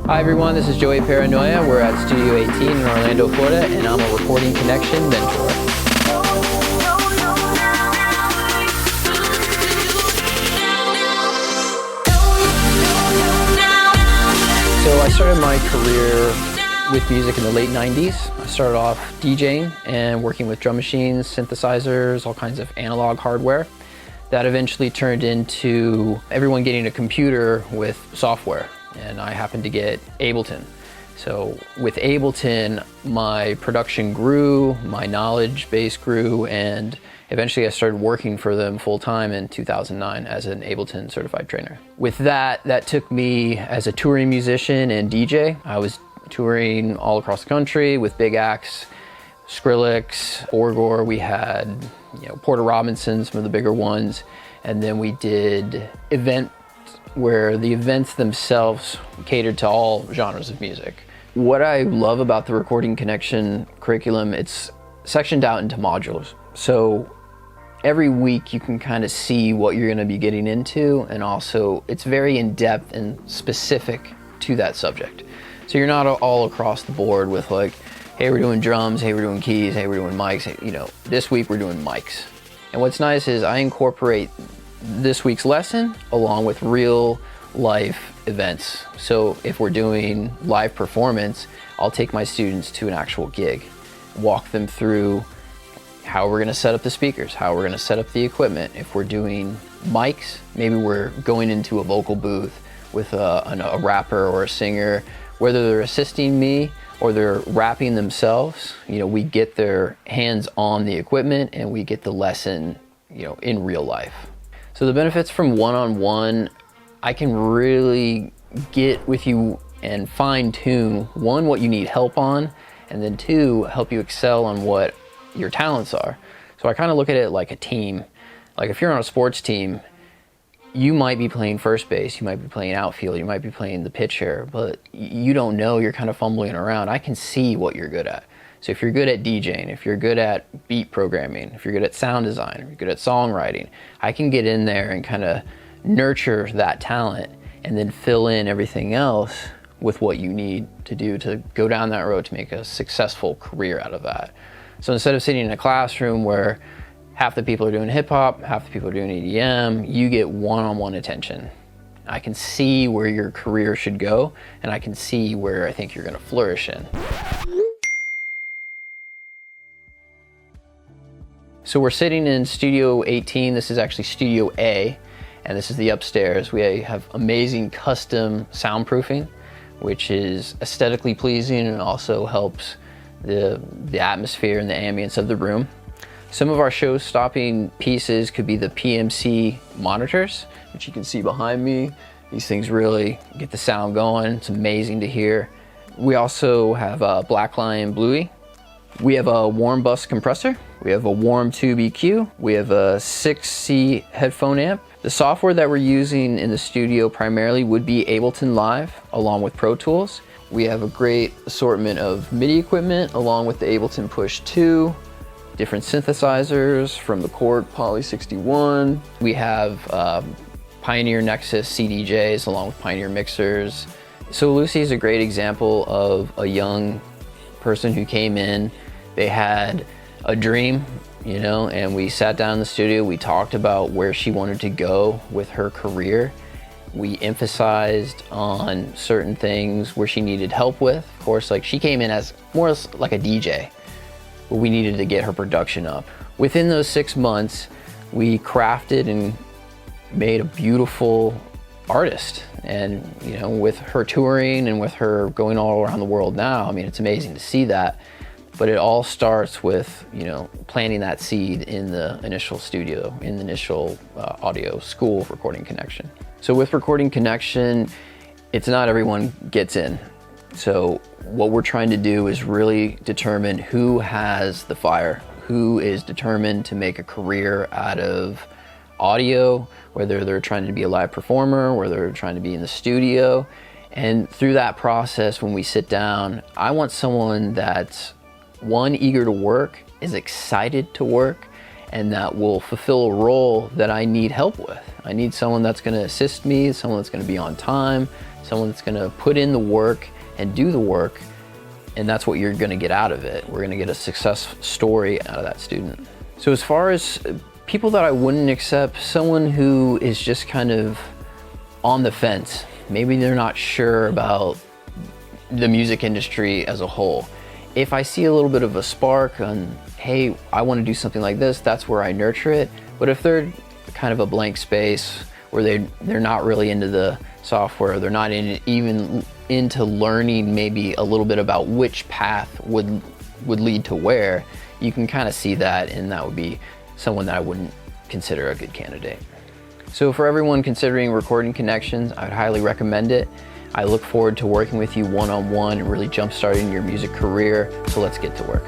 Hi everyone, this is Joey Paranoia. We're at Studio 18 in Orlando, Florida, and I'm a Recording Connection mentor. So I started my career with music in the late 90s. I started off DJing and working with drum machines, synthesizers, all kinds of analog hardware. That eventually turned into everyone getting a computer with software, and I happened to get Ableton. So with Ableton, my production grew, my knowledge base grew, and eventually I started working for them full-time in 2009 as an Ableton certified trainer. With that took me as a touring musician and DJ. I was touring all across the country with big acts, Skrillex, Orgor. We had, Porter Robinson, some of the bigger ones, and then we did events where the events themselves catered to all genres of music. What I love about the Recording Connection curriculum, it's sectioned out into modules. So every week you can kind of see what you're going to be getting into, and also it's very in-depth and specific to that subject. So you're not all across the board with like, hey, we're doing drums, hey, we're doing keys, hey, we're doing mics. Hey, this week we're doing mics. And what's nice is I incorporate this week's lesson along with real life events. So if we're doing live performance, I'll take my students to an actual gig, walk them through how we're gonna set up the speakers, how we're gonna set up the equipment. If we're doing mics, maybe we're going into a vocal booth with a rapper or a singer, whether they're assisting me or they're rapping themselves, we get their hands on the equipment and we get the lesson, in real life. So the benefits from one-on-one, I can really get with you and fine-tune, one, what you need help on, and then two, help you excel on what your talents are. So I kind of look at it like a team. Like if you're on a sports team, you might be playing first base, you might be playing outfield, you might be playing the pitcher, but you don't know, you're kind of fumbling around. I can see what you're good at. So if you're good at DJing, if you're good at beat programming, if you're good at sound design, if you're good at songwriting, I can get in there and kind of nurture that talent and then fill in everything else with what you need to do to go down that road to make a successful career out of that. So instead of sitting in a classroom where half the people are doing hip hop, half the people are doing EDM, you get one-on-one attention. I can see where your career should go, and I can see where I think you're gonna flourish in. So we're sitting in Studio 18. This is actually Studio A, and this is the upstairs. We have amazing custom soundproofing, which is aesthetically pleasing and also helps the atmosphere and the ambience of the room. Some of our show-stopping pieces could be the PMC monitors, which you can see behind me. These things really get the sound going. It's amazing to hear. We also have a Blackline Bluey. We have a warm bus compressor. We have a warm tube EQ. We have a 6C headphone amp. The software that we're using in the studio primarily would be Ableton Live along with Pro Tools. We have a great assortment of MIDI equipment along with the Ableton Push 2, different synthesizers from the Korg Poly 61. We have Pioneer Nexus CDJs along with Pioneer mixers. So Lucy is a great example of a young person who came in. They had a dream, and we sat down in the studio, we talked about where she wanted to go with her career. We emphasized on certain things where she needed help with. Of course, like she came in as more like a DJ, but we needed to get her production up. Within those 6 months, we crafted and made a beautiful artist. And with her touring and with her going all around the world now, it's amazing to see that. But it all starts with, planting that seed in the initial studio, in the initial audio school of Recording Connection. So with Recording Connection, it's not everyone gets in. So what we're trying to do is really determine who has the fire, who is determined to make a career out of audio, whether they're trying to be a live performer, whether they're trying to be in the studio. And through that process, when we sit down, I want someone that's one, eager to work, is excited to work, and that will fulfill a role that I need help with. I need someone that's gonna assist me, someone that's gonna be on time, someone that's gonna put in the work and do the work, and that's what you're gonna get out of it. We're gonna get a success story out of that student. So as far as people that I wouldn't accept, someone who is just kind of on the fence. Maybe they're not sure about the music industry as a whole. If I see a little bit of a spark on, hey, I want to do something like this, that's where I nurture it. But if they're kind of a blank space, where they're not really into the software, they're not even into learning maybe a little bit about which path would lead to where, you can kind of see that, and that would be someone that I wouldn't consider a good candidate. So for everyone considering Recording Connections, I would highly recommend it. I look forward to working with you one-on-one and really jump-starting your music career. So let's get to work.